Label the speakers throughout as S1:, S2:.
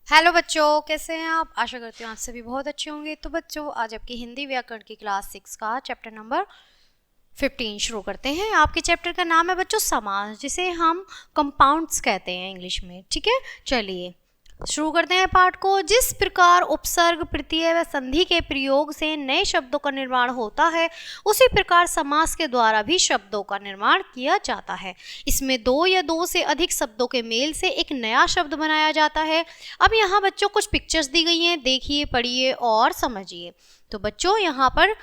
S1: Hello बच्चों, कैसे हैं आप। आशा करती हूँ आप सभी बहुत अच्छे होंगे। तो बच्चों, आज आपकी हिंदी व्याकरण की क्लास 6 का चैप्टर नंबर 15 शुरू करते हैं। आपके चैप्टर का नाम है बच्चों समास, जिसे हम कंपाउंड्स कहते हैं इंग्लिश में। ठीक है, चलिए शुरू करते हैं पाठ को। जिस प्रकार उपसर्ग, प्रत्यय व संधि के प्रयोग से नए शब्दों का निर्माण होता है, उसी प्रकार समास के द्वारा भी शब्दों का निर्माण किया जाता है। इसमें दो या दो से अधिक शब्दों के मेल से एक नया शब्द बनाया जाता है। अब यहाँ बच्चों कुछ पिक्चर्स दी गई हैं, देखिए, पढ़िए और समझिए। तो बच्चों यहाँ पर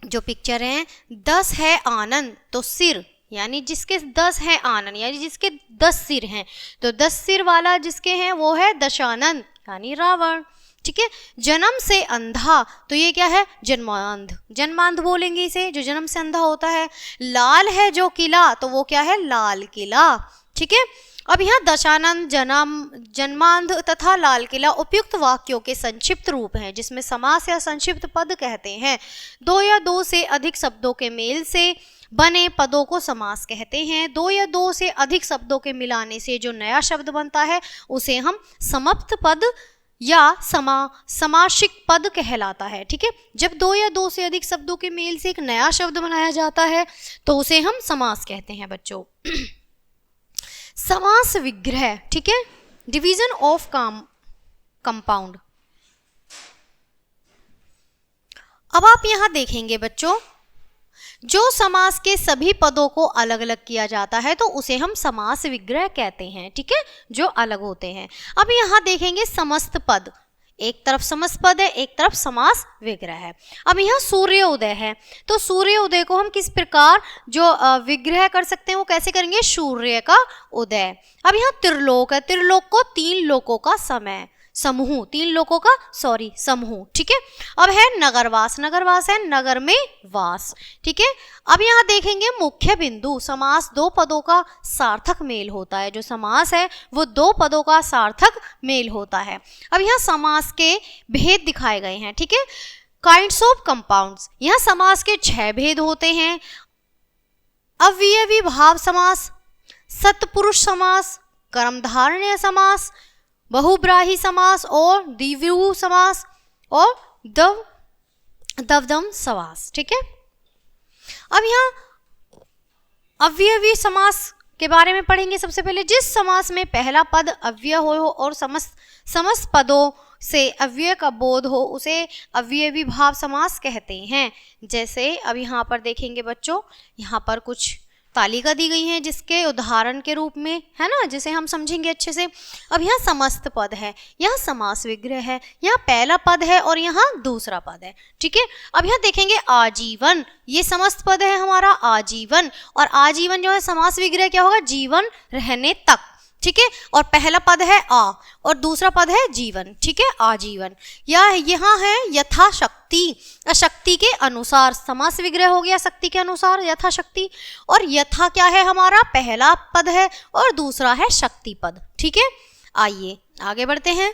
S1: जो पिक्चर है, 10 है आनंद, तो सिर यानी जिसके 10 है आनंद यानी जिसके 10 सिर हैं, तो 10 सिर वाला जिसके हैं वो है दशानंद यानी रावण। ठीक है, जन्म से अंधा, तो ये क्या है, जन्मांध। जन्मांध बोलेंगे इसे, जो जन्म से अंधा होता है। लाल है जो किला, तो वो क्या है, लाल किला। ठीक है, अब यहाँ दशानंद, जन्मांध तथा लाल किला उपयुक्त वाक्यों के संक्षिप्त रूप हैं, जिसमें समास या संक्षिप्त पद कहते हैं। दो या दो से अधिक शब्दों के मेल से बने पदों को समास कहते हैं। दो या दो से अधिक शब्दों के मिलाने से जो नया शब्द बनता है उसे हम समाप्त पद या समासिक पद कहलाता है। ठीक है, जब दो या दो से अधिक शब्दों के मेल से एक नया शब्द बनाया जाता है तो उसे हम समास कहते हैं बच्चों। समास विग्रह, ठीक है, डिवीजन ऑफ कंपाउंड। अब आप यहां देखेंगे बच्चों, जो समास के सभी पदों को अलग अलग किया जाता है तो उसे हम समास विग्रह कहते हैं। ठीक है, जो अलग होते हैं। अब यहां देखेंगे समस्त पद, एक तरफ समस्त पद है, एक तरफ समास विग्रह है। अब यहाँ सूर्योदय है, तो सूर्योदय को हम किस प्रकार जो विग्रह कर सकते हैं वो कैसे करेंगे, सूर्य का उदय। अब यहाँ त्रिलोक है, त्रिलोक को तीन लोकों का समूह, तीन लोकों का समूह। ठीक है, अब है नगरवास, नगरवास है नगर में वास। ठीक है, अब यहाँ देखेंगे मुख्य बिंदु, समास दो पदों का सार्थक मेल होता है। जो समास है वो दो पदों का सार्थक मेल होता है। अब यहाँ समास के भेद दिखाए गए हैं। ठीक है, काइंड्स ऑफ कंपाउंड्स, यहाँ समास के 6 भेद होते हैं। अव्ययी भाव समास, सत्पुरुष समास, कर्मधारय समास, बहुब्राही समास और द्विव्रीहि समास और द्वंद्व समास। ठीक है, अब यहाँ अव्ययी समास के बारे में पढ़ेंगे। सबसे पहले, जिस समास में पहला पद अव्यय हो और समस्त पदों से अव्यय का बोध हो उसे अव्ययी भाव समास कहते हैं। जैसे अब यहाँ पर देखेंगे बच्चों, यहाँ पर कुछ तालिका दी गई है जिसके उदाहरण के रूप में है ना, जिसे हम समझेंगे अच्छे से। अब यहाँ समस्त पद है, यहाँ समास विग्रह है, यहाँ पहला पद है और यहाँ दूसरा पद है। ठीक है, अब यहाँ देखेंगे आजीवन, ये समस्त पद है हमारा आजीवन, और आजीवन जो है समास विग्रह क्या होगा, जीवन रहने तक। ठीक है, और पहला पद है आ और दूसरा पद है जीवन। ठीक है, आजीवन। या यहाँ है यथाशक्ति, शक्ति के अनुसार, समास विग्रह हो गया शक्ति के अनुसार, यथाशक्ति। और यथा क्या है हमारा, पहला पद है और दूसरा है शक्ति पद। ठीक है, आइए आगे बढ़ते हैं।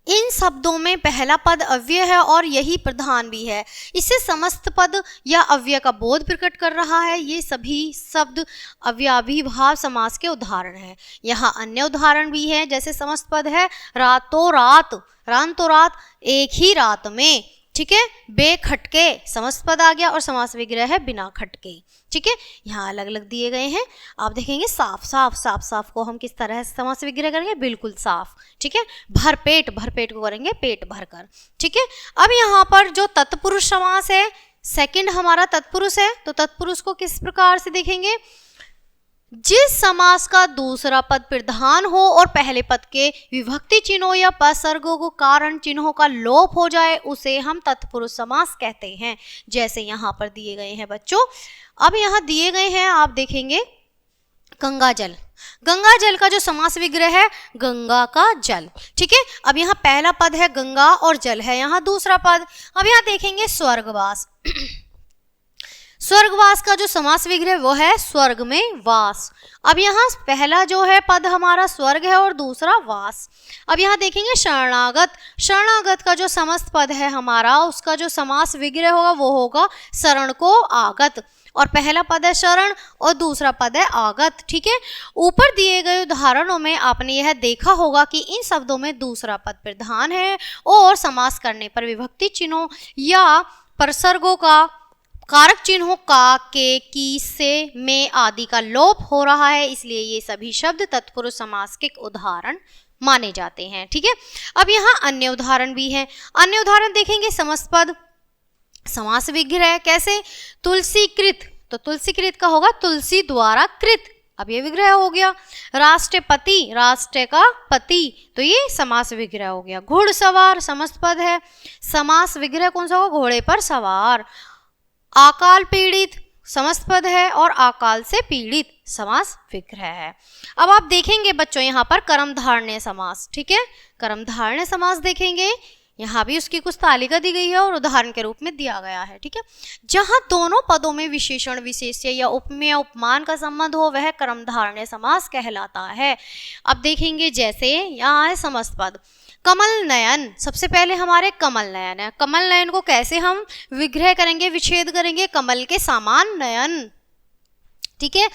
S1: इन शब्दों में पहला पद अव्यय है और यही प्रधान भी है। इससे समस्त पद या अव्यय का बोध प्रकट कर रहा है। ये सभी शब्द अव्ययी भाव समास के उदाहरण हैं। यहाँ अन्य उदाहरण भी हैं, जैसे समस्त पद है रातों रात, रातों रात, एक ही रात में। ठीक है, बेखटके समस्त पद आ गया और समास विग्रह है बिना खटके। ठीक है, यहाँ अलग अलग दिए गए हैं। आप देखेंगे साफ साफ, साफ साफ को हम किस तरह से समास विग्रह करेंगे, बिल्कुल साफ। ठीक है, भरपेट, भरपेट को करेंगे पेट भरकर। ठीक है, अब यहाँ पर जो तत्पुरुष समास है, सेकंड हमारा तत्पुरुष है, तो तत्पुरुष को किस प्रकार से देखेंगे, जिस समास का दूसरा पद प्रधान हो और पहले पद के विभक्ति चिन्हों या उपसर्गों को कारण चिन्हों का लोप हो जाए उसे हम तत्पुरुष समास कहते हैं। जैसे यहाँ पर दिए गए हैं बच्चों, अब यहाँ दिए गए हैं, आप देखेंगे गंगा जल, गंगा जल का जो समास विग्रह है गंगा का जल। ठीक है, अब यहाँ पहला पद है गंगा और जल है यहाँ दूसरा पद। अब यहाँ देखेंगे स्वर्गवास, स्वर्गवास का जो समास विग्रह वो है स्वर्ग में वास। अब यहाँ पहला जो है पद हमारा स्वर्ग है और दूसरा वास। अब यहाँ देखेंगे शरणागत, शरणागत का जो समस्त पद है हमारा उसका जो समास विग्रह होगा वो होगा शरण को आगत, और पहला पद है शरण और दूसरा पद है आगत। ठीक है, ऊपर दिए गए उदाहरणों में आपने यह देखा होगा कि इन शब्दों में दूसरा पद प्रधान है और समास करने पर विभक्ति चिन्हों या परसर्गों का कारक चिन्हों का, के, की, से, में आदि का लोप हो रहा है, इसलिए ये सभी शब्द तत्पुरुष समास के उदाहरण माने जाते हैं। ठीक है, अब यहाँ अन्य उदाहरण भी हैं। अन्य उदाहरण देखेंगे समस्त पद समास विग्रह कैसे, तुलसीकृत, तो तुलसीकृत का होगा तुलसी द्वारा कृत, अब ये विग्रह हो गया। राष्ट्रपति, राष्ट्र का पति, तो ये समास विग्रह हो गया। घुड़सवार समस्त पद है, समास विग्रह कौन सा होगा, घोड़े पर सवार। अकाल पीड़ित समस्त पद है और अकाल से पीड़ित समास विग्रह है। अब आप देखेंगे बच्चों यहाँ पर कर्मधारय समास। ठीक है, कर्मधारय समास देखेंगे, यहाँ भी उसकी कुछ तालिका दी गई है और उदाहरण के रूप में दिया गया है। ठीक है, जहाँ दोनों पदों में विशेषण विशेष्य या उपमेय उपमान का संबंध हो वह कर्मधारय समास कहलाता है। अब देखेंगे जैसे यहाँ है समस्त पद कमल नयन, सबसे पहले हमारे कमल नयन है। कमल नयन को कैसे हम विग्रह करेंगे, विच्छेद करेंगे, कमल के समान नयन। ठीक है,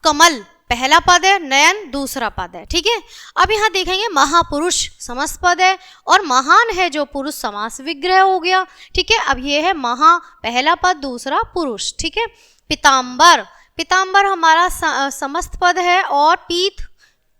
S1: कमल पहला पद है, नयन दूसरा पद है। ठीक है, अब यहाँ देखेंगे महापुरुष समस्त पद है और महान है जो पुरुष समास विग्रह हो गया। ठीक है, अब ये है महा पहला पद दूसरा पुरुष। ठीक है, पीताम्बर, पीताम्बर हमारा समस्त पद है और पीत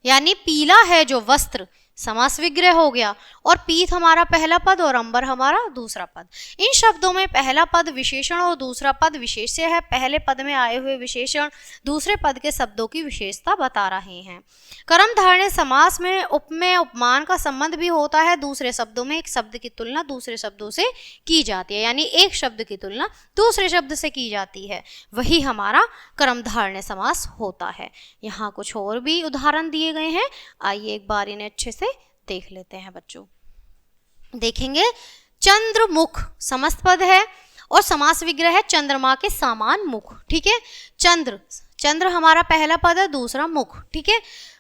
S1: यानी पीला है जो वस्त्र समास विग्रह हो गया और पीत हमारा पहला पद और अंबर हमारा दूसरा पद। इन शब्दों में पहला पद विशेषण और दूसरा पद विशेष्य है। पहले पद में आए हुए विशेषण दूसरे पद के शब्दों की विशेषता बता रहे हैं। कर्मधारय समास में उपमेय उपमान का संबंध भी होता है। दूसरे शब्दों में एक शब्द की तुलना दूसरे शब्दों से की जाती है, यानी एक शब्द की तुलना दूसरे शब्द से की जाती है, वही हमारा कर्मधारय समास होता है। यहाँ कुछ और भी उदाहरण दिए गए हैं, आइए एक बार इन्हें अच्छे से देख लेते हैं बच्चों। देखेंगे चंद्रमुख समस्त पद है और समास विग्रह है चंद्रमा के समान मुख। ठीक है, चंद्र, चंद्र हमारा पहला पद है दूसरा मुख। ठीक है,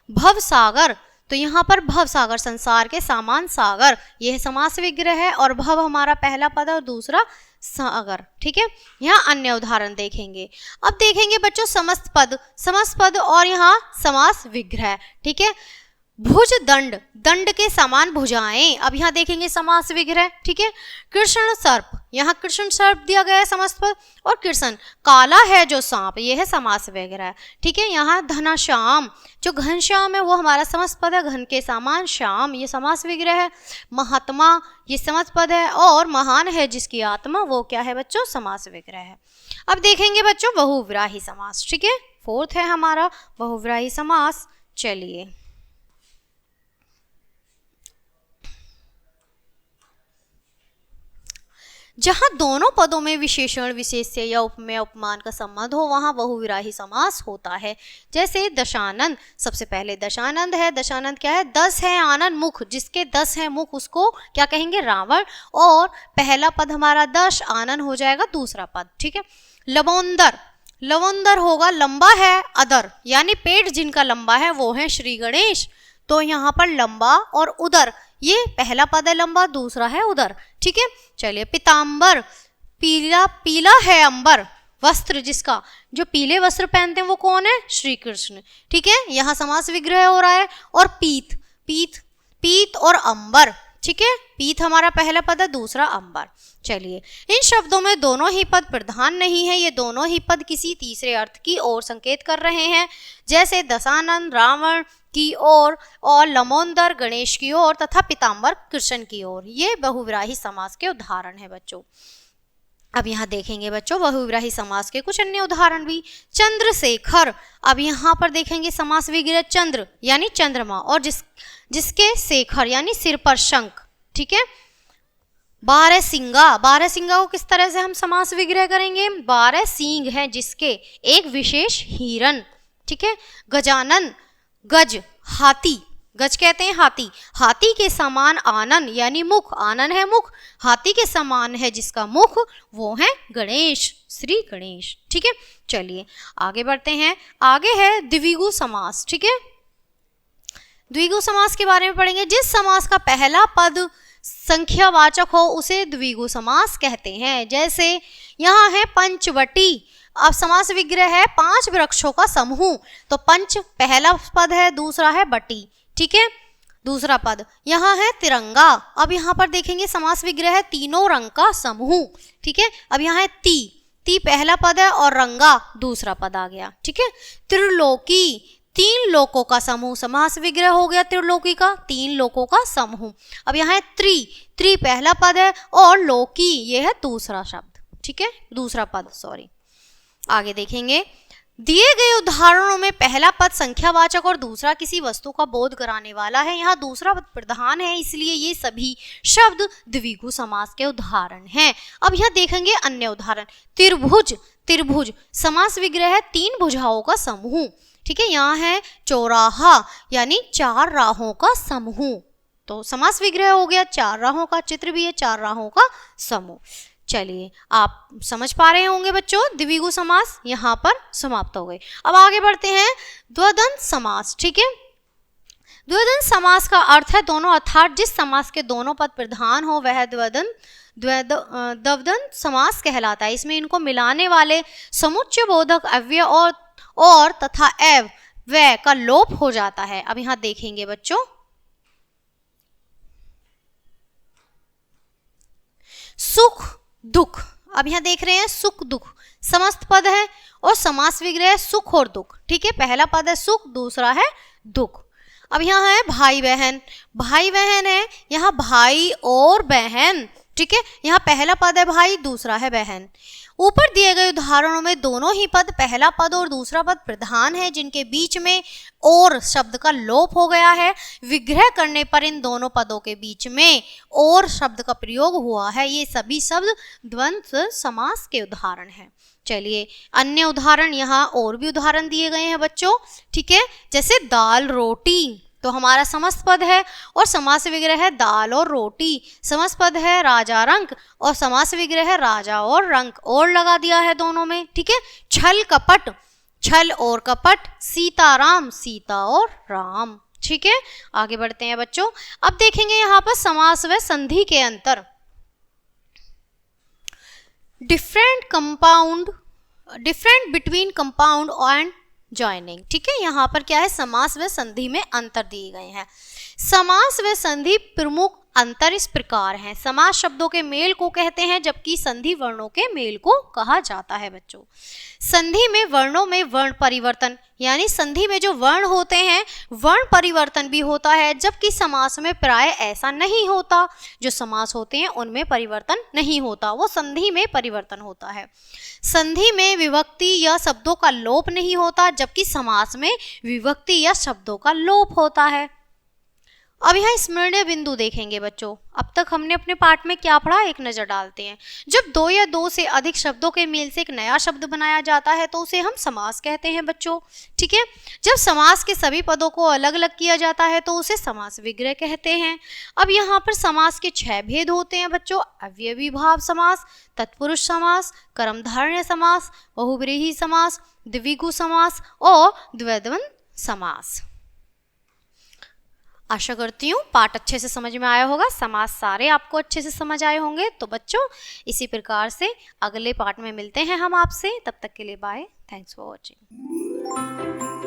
S1: भवसागर, तो यहाँ पर भवसागर संसार के समान सागर, यह समास विग्रह है और भव हमारा पहला पद और दूसरा सागर। ठीक है, यहाँ अन्य उदाहरण देखेंगे। अब देखेंगे बच्चों समस्त पद और यहाँ समास विग्रह। ठीक है, भुज दंड, दंड के समान भुजाएं, अब यहाँ देखेंगे समास विग्रह। ठीक है, कृष्ण सर्प, यहाँ कृष्ण सर्प दिया गया है समस्त पद और कृष्ण काला है जो सांप, ये है समास विग्रह। ठीक है, यहाँ घनश्याम, जो घनश्याम है वो हमारा समस्त पद है, घन के समान श्याम, ये समास विग्रह है। महात्मा ये समस्त पद है और महान है जिसकी आत्मा, वो क्या है बच्चों, समास विग्रह है। अब देखेंगे बच्चों बहुव्रीहि समास। ठीक है, फोर्थ है हमारा बहुव्रीहि समास। चलिए जहाँ दोनों पदों में विशेषण विशेष्य या उपमेय उपमान का संबंध हो वहाँ बहुव्रीहि समास होता है। जैसे दशानन, सबसे पहले दशानंद है, दशानंद क्या है, 10 है आनंद मुख, जिसके 10 है मुख उसको क्या कहेंगे, रावण, और पहला पद हमारा 10 आनंद हो जाएगा दूसरा पद। ठीक है, लवोंदर, लवोंदर होगा लंबा है अदर, यानी पेट जिनका लंबा है वो है श्री गणेश, तो यहाँ पर लंबा और उदर, ये पहला पद है लंबा दूसरा है उदर। ठीक है, चलिए पीताम्बर, पीला, पीला है अंबर, वस्त्र जिसका, जो पीले वस्त्र पहनते हैं वो कौन है, श्री कृष्ण। ठीक है, यहाँ समास विग्रह हो रहा है। और पीत, पीत, पीत और अंबर। ठीक है, पीत हमारा पहला पद है दूसरा अंबर। चलिए इन शब्दों में दोनों ही पद प्रधान नहीं है, ये दोनों ही पद किसी तीसरे अर्थ की ओर संकेत कर रहे हैं, जैसे दशानन रावण की ओर और लमोंदर गणेश की ओर तथा पीताम्बर कृष्ण की ओर। ये बहुव्रीहि समास के उदाहरण है बच्चों। अब यहाँ देखेंगे बच्चों बहुव्रीहि समास के कुछ अन्य उदाहरण भी। चंद्रशेखर, अब यहाँ पर देखेंगे समास विग्रह चंद्र यानी चंद्रमा और जिसके शेखर यानी सिर पर शंख। ठीक है, बारहसिंगा, बारहसिंगा को किस तरह से हम समास विग्रह करेंगे, 12 सींग है जिसके, एक विशेष हिरण। ठीक है, गजानन, गज हाथी, गज कहते हैं हाथी, हाथी के समान आनन यानी मुख, आनन है मुख, हाथी के समान है जिसका मुख वो है गणेश, श्री गणेश। ठीक है, चलिए आगे बढ़ते हैं। आगे है द्विगु समास। ठीक है, द्विगु समास के बारे में पढ़ेंगे। जिस समास का पहला पद संख्यावाचक हो उसे द्विगु समास कहते हैं। जैसे यहाँ है पंचवटी, अब समास विग्रह है 5 वृक्षों का समूह, तो पंच पहला पद है, दूसरा है बटी, ठीक है, दूसरा पद। यहाँ है तिरंगा। अब यहाँ पर देखेंगे समास विग्रह है तीनों रंग का समूह, ठीक है। अब यहाँ है ती पहला पद है और रंगा दूसरा पद आ गया, ठीक है। त्रिलोकी 3 लोकों का समूह, समास विग्रह हो गया त्रिलोकी का, 3 लोकों का समूह। अब यहाँ है त्रि पहला पद है और लोकी ये है दूसरा शब्द, ठीक है, दूसरा पद, सॉरी। आगे देखेंगे, दिए गए उदाहरणों में पहला पद संख्यावाचक और दूसरा किसी वस्तु का बोध कराने वाला है। यहाँ दूसरा पद प्रधान है, इसलिए ये सभी शब्द द्विगु समास के उदाहरण हैं। अब यहाँ देखेंगे अन्य उदाहरण। त्रिभुज समास विग्रह है 3 भुजाओं का समूह, ठीक है। यहाँ है चौराहा यानी 4 राहों का समूह, तो समास विग्रह हो गया 4 राहों का, चित्र भी है 4 राहों का समूह। चलिए, आप समझ पा रहे होंगे बच्चों, द्विगु समास यहाँ पर समाप्त हो गए। अब आगे बढ़ते हैं द्वंद्व समास, ठीक है। द्वंद्व समास का अर्थ है दोनों, अर्थात जिस समास के दोनों पद प्रधान हो वह द्वंद्व समास कहलाता है। इसमें इनको मिलाने वाले समुच्चय बोधक अव्यय और तथा एव व का लोप हो जाता है। अब यहाँ देखेंगे बच्चों, सुख दुख, अब यहाँ देख रहे हैं सुख दुख समस्त पद है और समास विग्रह है सुख और दुख, ठीक है। पहला पद है सुख, दूसरा है दुख। अब यहाँ है भाई बहन है, यहाँ भाई और बहन, ठीक है। यहाँ पहला पद है भाई, दूसरा है बहन। ऊपर दिए गए उदाहरणों में दोनों ही पद, पहला पद और दूसरा पद प्रधान है, जिनके बीच में और शब्द का लोप हो गया है। विग्रह करने पर इन दोनों पदों के बीच में और शब्द का प्रयोग हुआ है। ये सभी शब्द द्वंद्व समास के उदाहरण हैं। चलिए, अन्य उदाहरण, यहाँ और भी उदाहरण दिए गए हैं बच्चों, ठीक है। जैसे दाल रोटी, तो हमारा समस्त पद है और समास विग्रह है दाल और रोटी। समस्त पद है राजा रंक और समास विग्रह है राजा और रंक, और लगा दिया है दोनों में, ठीक है। छल कपट, छल और कपट। सीताराम, सीता और राम, ठीक है। आगे बढ़ते हैं बच्चों। अब देखेंगे यहाँ पर समास व संधि के अंतर। Different between compound and joining, ठीक है। यहाँ पर क्या है, समास व संधि में अंतर दिए गए हैं। समास व संधि प्रमुख अंतर इस प्रकार हैं। समास शब्दों के मेल को कहते हैं, जबकि संधि वर्णों के मेल को कहा जाता है बच्चों। संधि में वर्णों में वर्ण परिवर्तन, यानी संधि में जो वर्ण होते हैं वर्ण परिवर्तन भी होता है, जबकि समास में प्राय ऐसा नहीं होता। जो समास होते हैं उनमें परिवर्तन नहीं होता, वो संधि में परिवर्तन होता है। संधि में विभक्ति या शब्दों का लोप नहीं होता, जबकि समास में विभक्ति या शब्दों का लोप होता है। अब यहाँ स्मरणीय बिंदु देखेंगे बच्चों। अब तक हमने अपने पाठ में क्या पढ़ा, एक नजर डालते हैं। जब 2 या 2 से अधिक शब्दों के मेल से एक नया शब्द बनाया जाता है तो उसे हम समास कहते हैं बच्चों, ठीक है। जब समास के सभी पदों को अलग अलग किया जाता है तो उसे समास विग्रह कहते हैं। अब यहाँ पर समास के 6 भेद होते हैं बच्चों। अव्ययी भाव समास, तत्पुरुष समास, कर्मधारय समास, बहुव्रीहि समास, द्विगु समास और द्वंद्व समास। आशा करती हूँ पाठ अच्छे से समझ में आया होगा, समास सारे आपको अच्छे से समझ आए होंगे। तो बच्चों, इसी प्रकार से अगले पाठ में मिलते हैं हम आपसे। तब तक के लिए बाय, थैंक्स फॉर वॉचिंग।